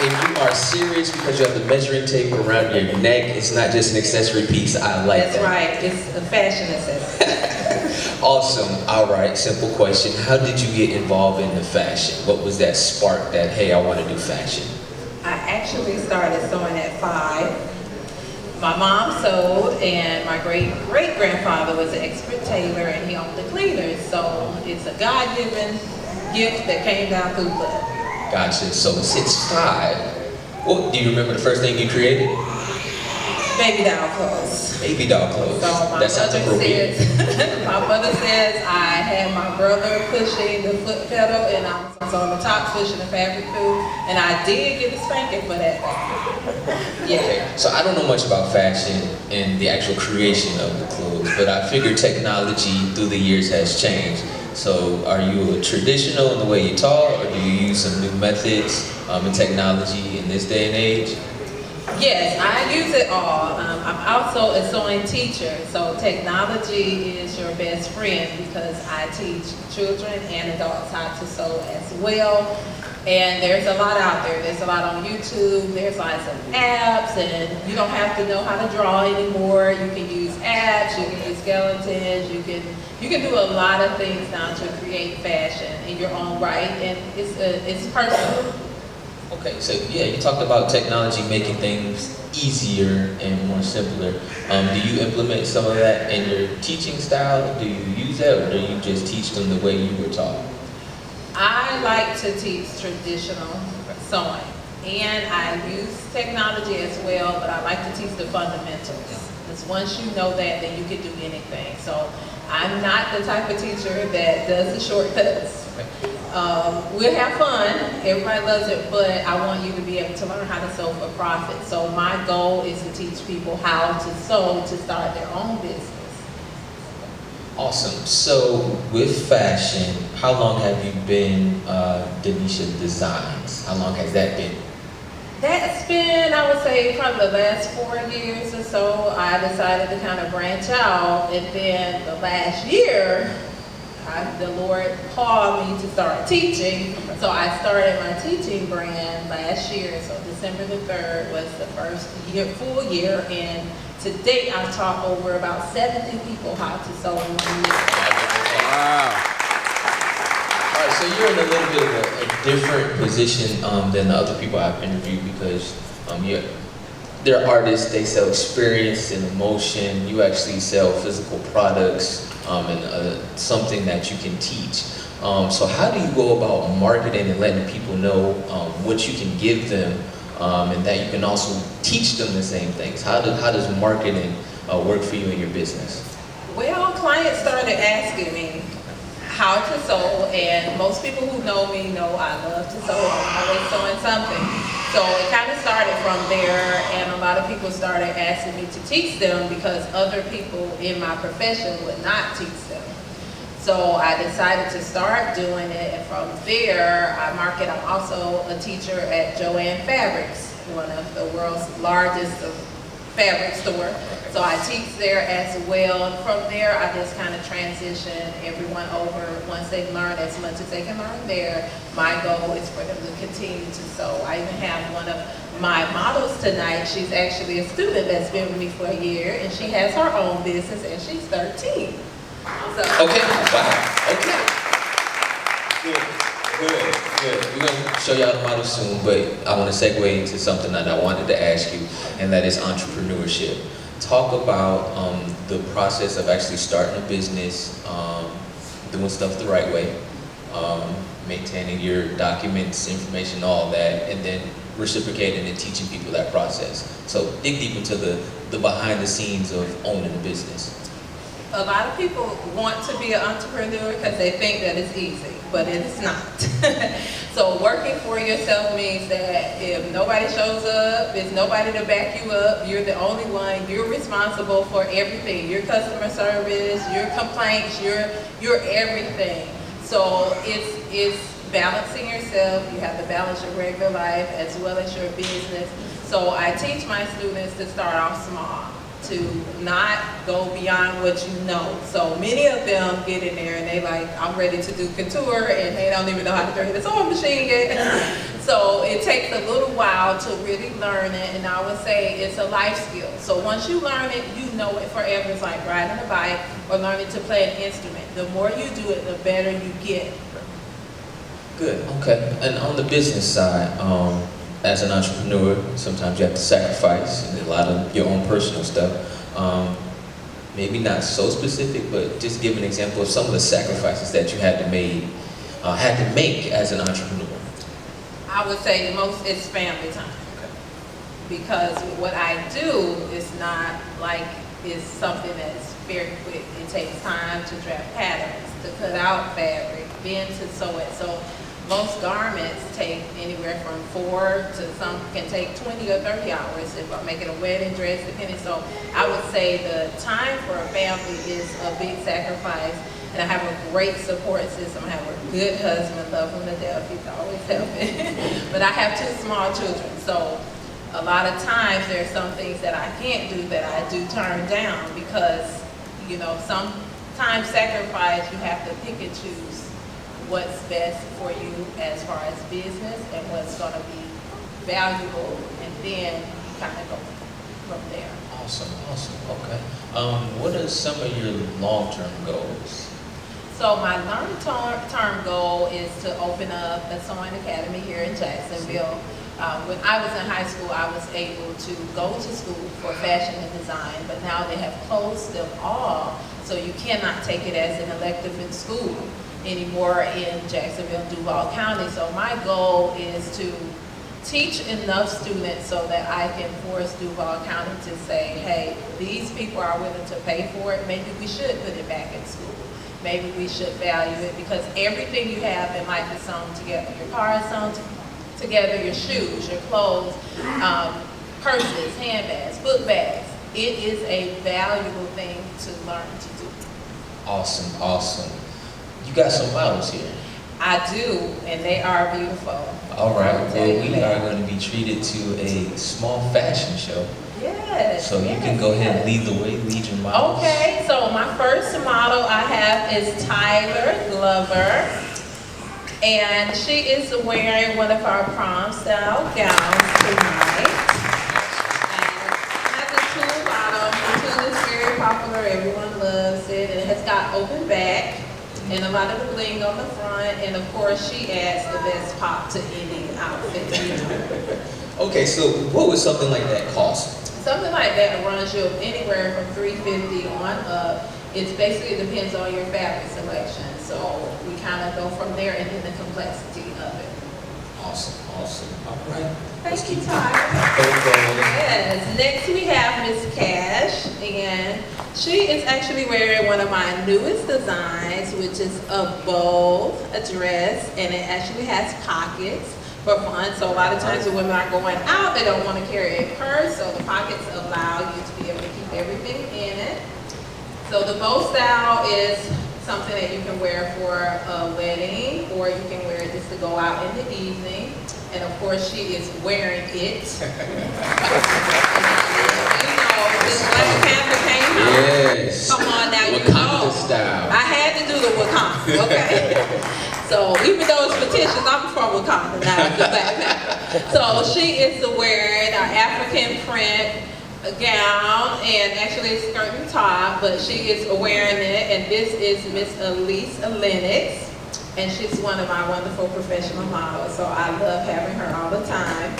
And you are serious because you have the measuring tape around your neck. It's not just an accessory piece. I like That's that. right. It's a fashion accessory. Awesome. All right. Simple question. How did you get involved in the fashion? What was that spark that, hey, I want to do fashion? I actually started sewing at 5. My mom sewed, and my great-great-grandfather was an expert tailor, and he owned the cleaners. So it's a God-given gift that came down through blood. Gotcha. So since 5, well, do you remember the first thing you created? Baby doll clothes. Baby doll clothes. So my That sounds appropriate. my mother says I had my brother pushing the foot pedal, and I was on the top pushing the fabric through, and I did get a spanking for that. Yeah. Okay. So I don't know much about fashion and the actual creation of the clothes, but I figure technology through the years has changed. So are you a traditional in the way you taught, or do you use some new methods in technology in this day and age? Yes, I use it all. I'm also a sewing teacher, so technology is your best friend because I teach children and adults how to sew as well. And there's a lot out there. There's a lot on YouTube. There's lots of apps, and you don't have to know how to draw anymore. You can use apps. You can use skeletons. You can do a lot of things now to create fashion in your own right, and it's personal. Okay, so yeah, you talked about technology making things easier and more simpler. Do you implement some of that in your teaching style? Do you use that, or do you just teach them the way you were taught? I like to teach traditional sewing, and I use technology as well, but I like to teach the fundamentals. Because once you know that, then you can do anything. So I'm not the type of teacher that does the shortcuts. We'll have fun, everybody loves it, but I want you to be able to learn how to sew for profit. So my goal is to teach people how to sew to start their own business. Awesome. So with fashion, how long have you been Denisha Designs? How long has that been? That's been, I would say, probably the last 4 years or so. I decided to kind of branch out, and then the last year, the Lord called me to start teaching. So I started my teaching brand last year. So December the 3rd was the first full year, and to date I've taught over about 70 people how to sew in 1 year. Wow. All right, so you're in a little bit of a different position than the other people I've interviewed because they're artists, they sell experience and emotion. You actually sell physical products and something that you can teach. So how do you go about marketing and letting people know what you can give them and that you can also teach them the same things? How does marketing work for you in your business? Well, clients started asking me how to sew, and most people who know me know I love to sew. I'm always sewing something. So it kind of started from there, and a lot of people started asking me to teach them because other people in my profession would not teach them. So I decided to start doing it, and from there I market. I'm also a teacher at Joann Fabrics, one of the world's largest fabric store. So I teach there as well. And from there, I just kind of transition everyone over. Once they've learned as much as they can learn there, my goal is for them to continue to sew. I even have one of my models tonight. She's actually a student that's been with me for a year, and she has her own business, and she's 13. So. Okay, wow, okay. Good. We're going to show y'all the model soon, but I want to segue into something that I wanted to ask you, and that is entrepreneurship. Talk about the process of actually starting a business, doing stuff the right way, maintaining your documents, information, all that, and then reciprocating and teaching people that process. So dig deep into the behind the scenes of owning a business. A lot of people want to be an entrepreneur because they think that it's easy, but it is not. So working for yourself means that if nobody shows up, there's nobody to back you up, you're the only one, you're responsible for everything. Your customer service, your complaints, your everything. So it's balancing yourself. You have to balance your regular life as well as your business. So I teach my students to start off small, to not go beyond what you know. So many of them get in there and they like, I'm ready to do couture, and they don't even know how to turn the sewing machine yet. So it takes a little while to really learn it, and I would say it's a life skill. So once you learn it, you know it forever. It's like riding a bike or learning to play an instrument. The more you do it, the better you get. Good. Okay. And on the business side, as an entrepreneur, sometimes you have to sacrifice and a lot of your own personal stuff. Maybe not so specific, but just give an example of some of the sacrifices that you had to make as an entrepreneur. I would say the most is family time. Because what I do is not like, is something that's very quick. It takes time to draft patterns, to cut out fabric, then to sew it. So most garments take anywhere from 4 to some can take 20 or 30 hours if I'm making a wedding dress, depending. So I would say the time for a family is a big sacrifice. And I have a great support system. I have a good husband, love him to death. He's always helping. But I have 2 small children. So a lot of times there are some things that I can't do that I do turn down because, you know, sometimes sacrifice, you have to pick and choose what's best for you as far as business and what's going to be valuable, and then you kind of go from there. Awesome, awesome. Okay. What are some of your long-term goals? So my long-term goal is to open up a sewing academy here in Jacksonville. When I was in high school, I was able to go to school for fashion and design, but now they have closed them all, so you cannot take it as an elective in school anymore in Jacksonville, Duval County. So my goal is to teach enough students so that I can force Duval County to say, hey, these people are willing to pay for it. Maybe we should put it back in school. Maybe we should value it, because everything you have in life is sewn together. Your car is sewn together, your shoes, your clothes, purses, handbags, book bags. It is a valuable thing to learn to do. Awesome, awesome. You got some models here. I do, and they are beautiful. All right, well, we are going to be treated to a small fashion show. Yes. So you can go ahead and lead the way, lead your models. Okay, so my first model I have is Tyler Glover. And she is wearing one of our prom style gowns tonight. And it has a tulle bottom. The tulle is very popular, everyone loves it. And it has got open back and a lot of the bling on the front. And of course, she adds the best pop to any outfit. Okay, so what would something like that cost? Something like that runs you anywhere from $350 on up. It basically depends on your fabric selection. So we kind of go from there, and then the complexity of it. Awesome, awesome. All right. Thank you, Tyler. Yes. Next we have Miss Cash, and she is actually wearing one of my newest designs, which is a bow, a dress, and it actually has pockets for fun. So a lot of times when women are going out, they don't want to carry a purse, so the pockets allow you to be able to keep everything in it. So the bow style is something that you can wear for a wedding, or you can wear it just to go out in the evening. And of course, she is wearing it. This Black Panther came out. Yes. Come on now, Wakanda style. I had to do the Wakanda, okay? So even though it's fictitious, I'm from Wakanda now, the Black Panther. So she is wearing an African print gown, and actually a skirt and top, but she is wearing it, and this is Miss Elise Lennox, and she's one of my wonderful professional models, so I love having her all the time.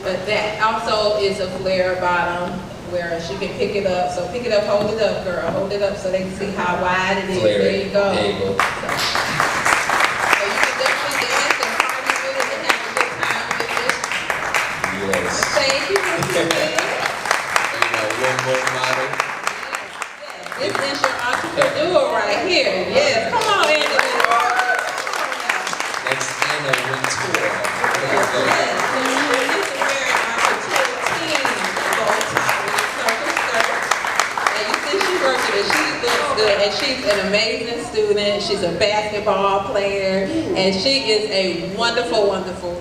But that also is a flare bottom where she can pick it up, so pick it up, hold it up, girl, hold it up so they can see how wide it is. Flare. There you go. There you go. So you can definitely dance and party with it and have a good time with it. Yes. Thank you, Mr. One more model. This is your entrepreneur right here. Yes, come on, Andy. That's Anna Wintour. Yes, so she is wearing our couture team bow tie with circle skirt. And you see she working it. She looks good, and she's an amazing student. She's a basketball player, and she is a wonderful, wonderful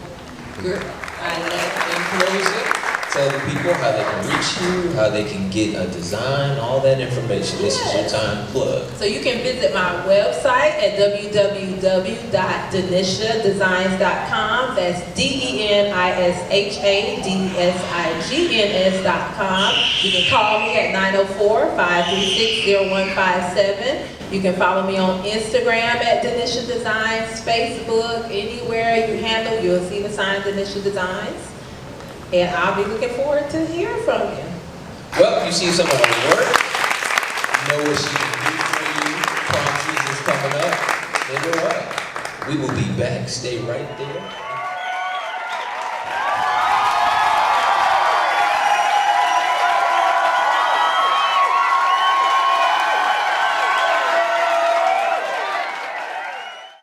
girl. I love her. In closing, tell the people how they can reach you, how they can get a design, all that information. This is your time plug. So you can visit my website at www.denishadesigns.com. That's DENISHADESIGNS.com. You can call me at 904-536-0157. You can follow me on Instagram at Denisha Designs, Facebook, anywhere you handle, you'll see the sign Denisha Designs. And I'll be looking forward to hearing from you. Well, you've seen some of her work. You know what she can do for you. Prom season's coming up. Then you're right. We will be back. Stay right there.